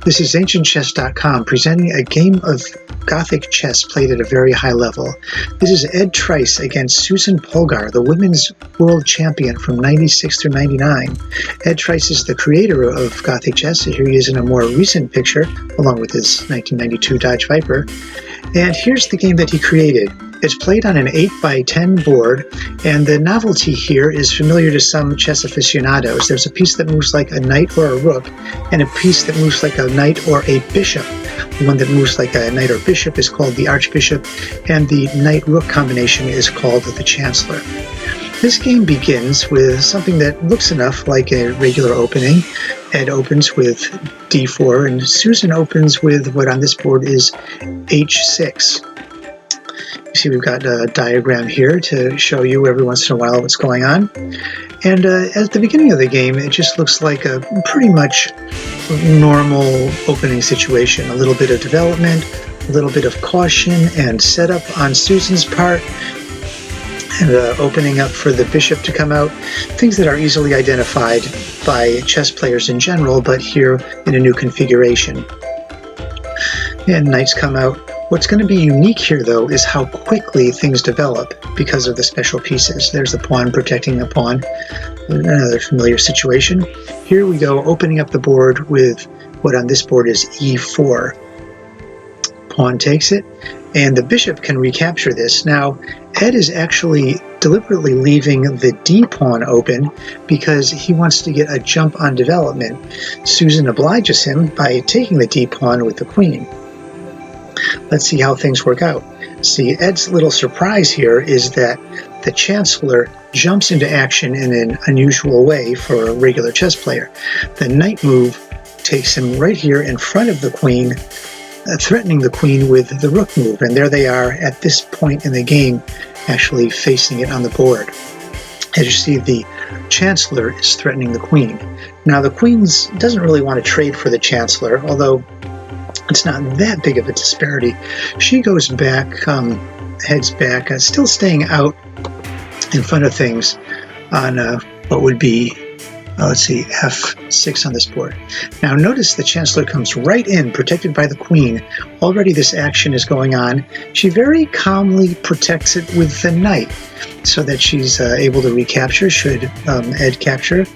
This is AncientChess.com presenting a game of Gothic chess played at a very high level. This is Ed Trice against Susan Polgar, the women's world champion from 96 through 99. Ed Trice is the creator of Gothic chess. Here he is in a more recent picture, along with his 1992 Dodge Viper. And here's the game that he created. It's played on an 8x10 board, and the novelty here is familiar to some chess aficionados. There's a piece that moves like a knight or a rook, and a piece that moves like a knight or a bishop. The one that moves like a knight or bishop is called the archbishop, and the knight-rook combination is called the chancellor. This game begins with something that looks enough like a regular opening. Ed opens with d4, and Susan opens with what on this board is h6. You see we've got a diagram here to show you every once in a while what's going on. And at the beginning of the game, it just looks like a pretty much normal opening situation. A little bit of development, a little bit of caution and setup on Susan's part, and opening up for the bishop to come out. Things that are easily identified by chess players in general, but here in a new configuration. And knights come out. What's going to be unique here, though, is how quickly things develop because of the special pieces. There's the pawn protecting the pawn, another familiar situation. Here we go, opening up the board with what on this board is e4. Pawn takes it, and the bishop can recapture this. Now, Ed is actually deliberately leaving the d-pawn open because he wants to get a jump on development. Susan obliges him by taking the d-pawn with the queen. Let's see how things work out. See, Ed's little surprise here is that the chancellor jumps into action in an unusual way for a regular chess player. The knight move takes him right here in front of the queen, threatening the queen with the rook move, and there they are at this point in the game, actually facing it on the board. As you see, the chancellor is threatening the queen. Now, the queen doesn't really want to trade for the chancellor, although it's not that big of a disparity. She goes back, heads back, still staying out in front of things on what would be, let's see, f6 on this board. Now notice the chancellor comes right in, protected by the queen. Already this action is going on. She very calmly protects it with the knight so that she's able to recapture should Ed capture.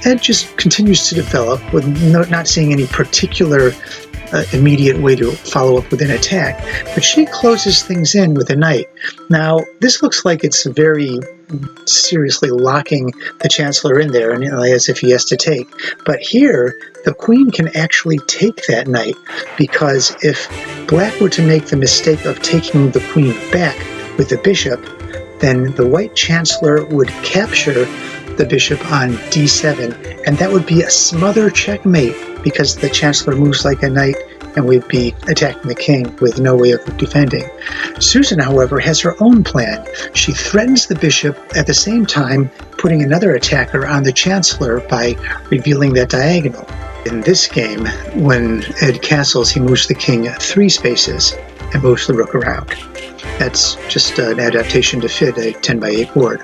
Ed just continues to develop with not seeing any particular immediate way to follow up with an attack, but she closes things in with a knight. Now, this looks like it's very seriously locking the chancellor in there, and as if he has to take. But here, the queen can actually take that knight, because if black were to make the mistake of taking the queen back with the bishop, then the white chancellor would capture the bishop on d7, and that would be a smother checkmate because the chancellor moves like a knight and we'd be attacking the king with no way of defending. Susan, however, has her own plan. She threatens the bishop at the same time putting another attacker on the chancellor by revealing that diagonal. In this game, when Ed castles, he moves the king 3 spaces and moves the rook around. That's just an adaptation to fit a 10x8 board.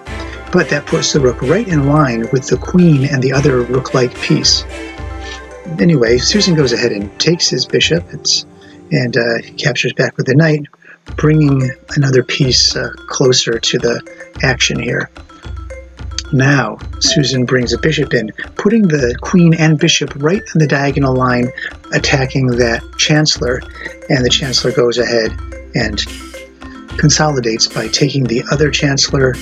But that puts the rook right in line with the queen and the other rook-like piece. Anyway, Susan goes ahead and takes his bishop, and he captures back with the knight, bringing another piece closer to the action here. Now, Susan brings a bishop in, putting the queen and bishop right on the diagonal line, attacking that chancellor, and the chancellor goes ahead and consolidates by taking the other chancellor,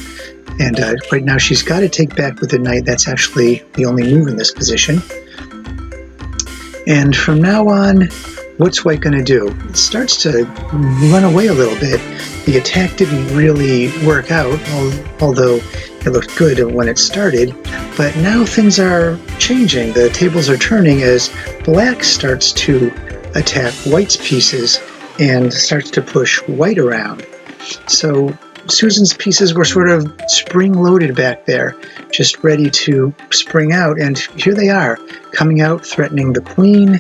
and right now she's got to take back with the knight. That's actually the only move in this position. And from now on, what's white going to do? It starts to run away a little bit. The attack didn't really work out, although it looked good when it started. But now things are changing. The tables are turning as black starts to attack white's pieces and starts to push white around. So Susan's pieces were sort of spring-loaded back there, just ready to spring out, and here they are, coming out, threatening the queen.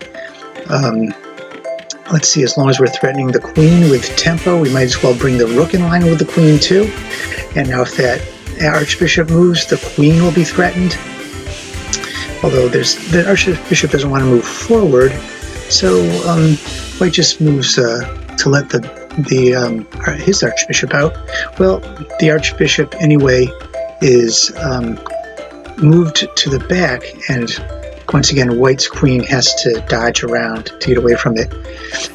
Let's see, as long as we're threatening the queen with tempo, we might as well bring the rook in line with the queen too. And now if that archbishop moves, the queen will be threatened. Although the archbishop doesn't want to move forward, So White just moves to let his archbishop out. Well, the archbishop anyway is moved to the back, and once again White's queen has to dodge around to get away from it.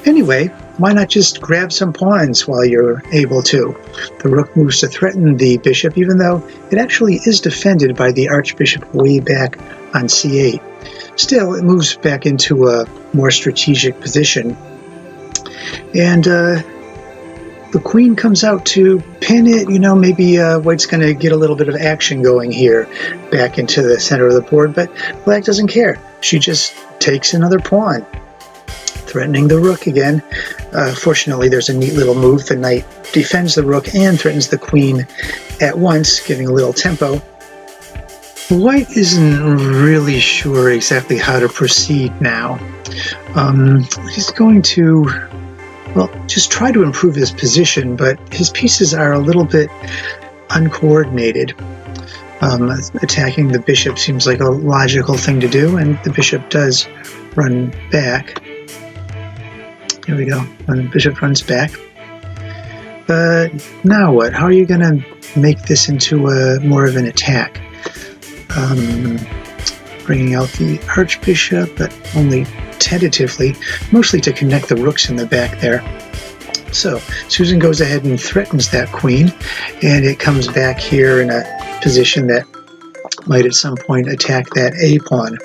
Anyway, why not just grab some pawns while you're able to? The rook moves to threaten the bishop, even though it actually is defended by the archbishop way back on c8. Still, it moves back into a more strategic position, and the queen comes out to pin it. Maybe White's going to get a little bit of action going here back into the center of the board, but Black doesn't care. She just takes another pawn, threatening the rook again. Fortunately, there's a neat little move. The knight defends the rook and threatens the queen at once, giving a little tempo. White isn't really sure exactly how to proceed now. He's going to, well, just try to improve his position, but his pieces are a little bit uncoordinated. Attacking the bishop seems like a logical thing to do, and the bishop does run back. Here we go, when the bishop runs back. But now what? How are you going to make this into more of an attack? Bringing out the archbishop, but only tentatively, mostly to connect the rooks in the back there. So Susan goes ahead and threatens that queen, and it comes back here in a position that might at some point attack that A pawn.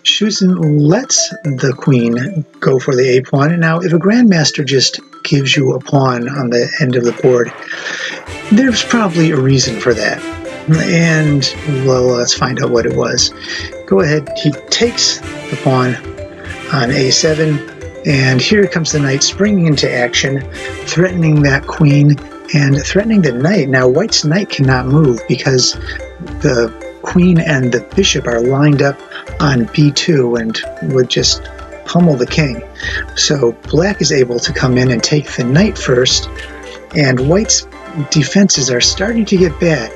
Susan lets the queen go for the A pawn, and now if a grandmaster just gives you a pawn on the end of the board, there's probably a reason for that. And, well, let's find out what it was. Go ahead, he takes the pawn on a7, and here comes the knight springing into action, threatening that queen and threatening the knight. Now, White's knight cannot move because the queen and the bishop are lined up on b2 and would just pummel the king. So Black is able to come in and take the knight first, and White's defenses are starting to get bad.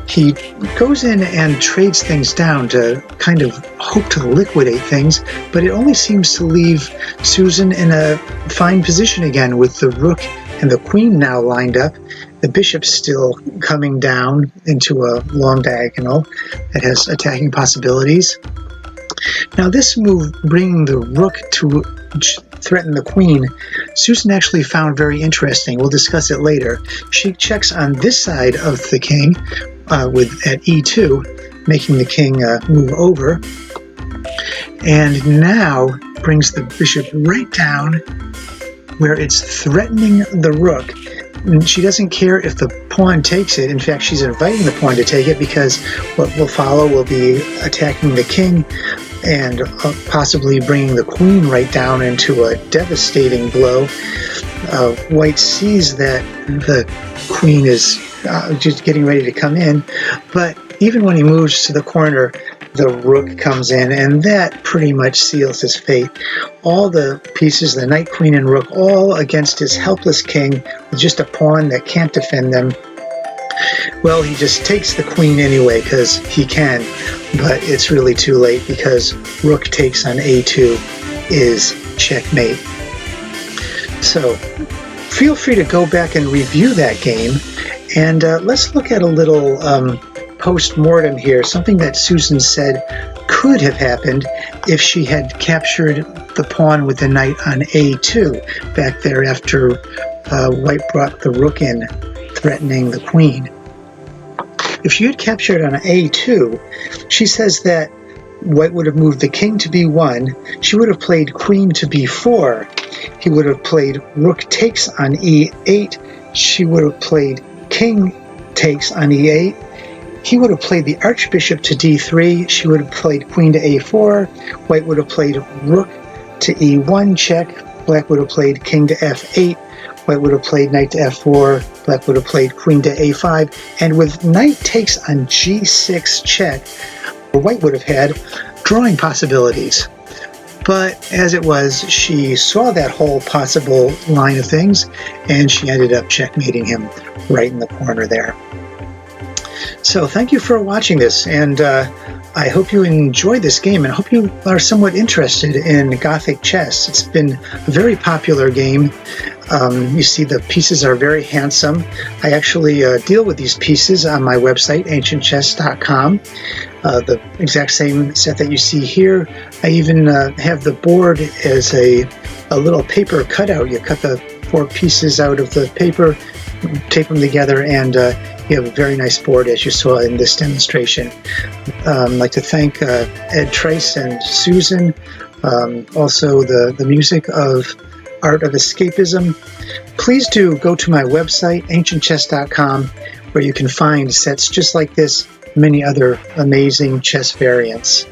He goes in and trades things down to kind of hope to liquidate things, but it only seems to leave Susan in a fine position again with the rook and the queen now lined up. The bishop's still coming down into a long diagonal that has attacking possibilities. Now this move, bringing the rook to threaten the queen, Susan actually found very interesting. We'll discuss it later. She checks on this side of the king at e2, making the king move over, and now brings the bishop right down where it's threatening the rook. And she doesn't care if the pawn takes it. In fact, she's inviting the pawn to take it, because what will follow will be attacking the king and possibly bringing the queen right down into a devastating blow. White sees that the queen is just getting ready to come in, but even when he moves to the corner, the rook comes in, and that pretty much seals his fate. All the pieces, the knight, queen, and rook, all against his helpless king with just a pawn that can't defend them. Well, he just takes the queen anyway because he can, but it's really too late because rook takes on a2 is checkmate. So feel free to go back and review that game, and let's look at a little post-mortem here, something that Susan said could have happened if she had captured the pawn with the knight on a2 back there after White brought the rook in, threatening the queen. If she had captured on a2, she says that White would have moved the king to b1, she would have played queen to b4, he would have played rook takes on e8, she would have played king takes on e8, he would have played the archbishop to d3, she would have played queen to a4, White would have played rook to e1 check, Black would have played king to f8, White would have played knight to f4, Black would have played queen to a5, and with knight takes on g6 check, White would have had drawing possibilities. But as it was, she saw that whole possible line of things, and she ended up checkmating him right in the corner there. So thank you for watching this, and I hope you enjoy this game and hope you are somewhat interested in Gothic chess. It's been a very popular game. You see the pieces are very handsome. I actually deal with these pieces on my website, ancientchess.com. The exact same set that you see here. I even have the board as a little paper cutout. You cut the 4 pieces out of the paper, tape them together, and you have a very nice board as you saw in this demonstration. I'd like to thank Ed Trice and Susan, also the music of Art of Escapism. Please do go to my website, ancientchess.com, where you can find sets just like this, many other amazing chess variants.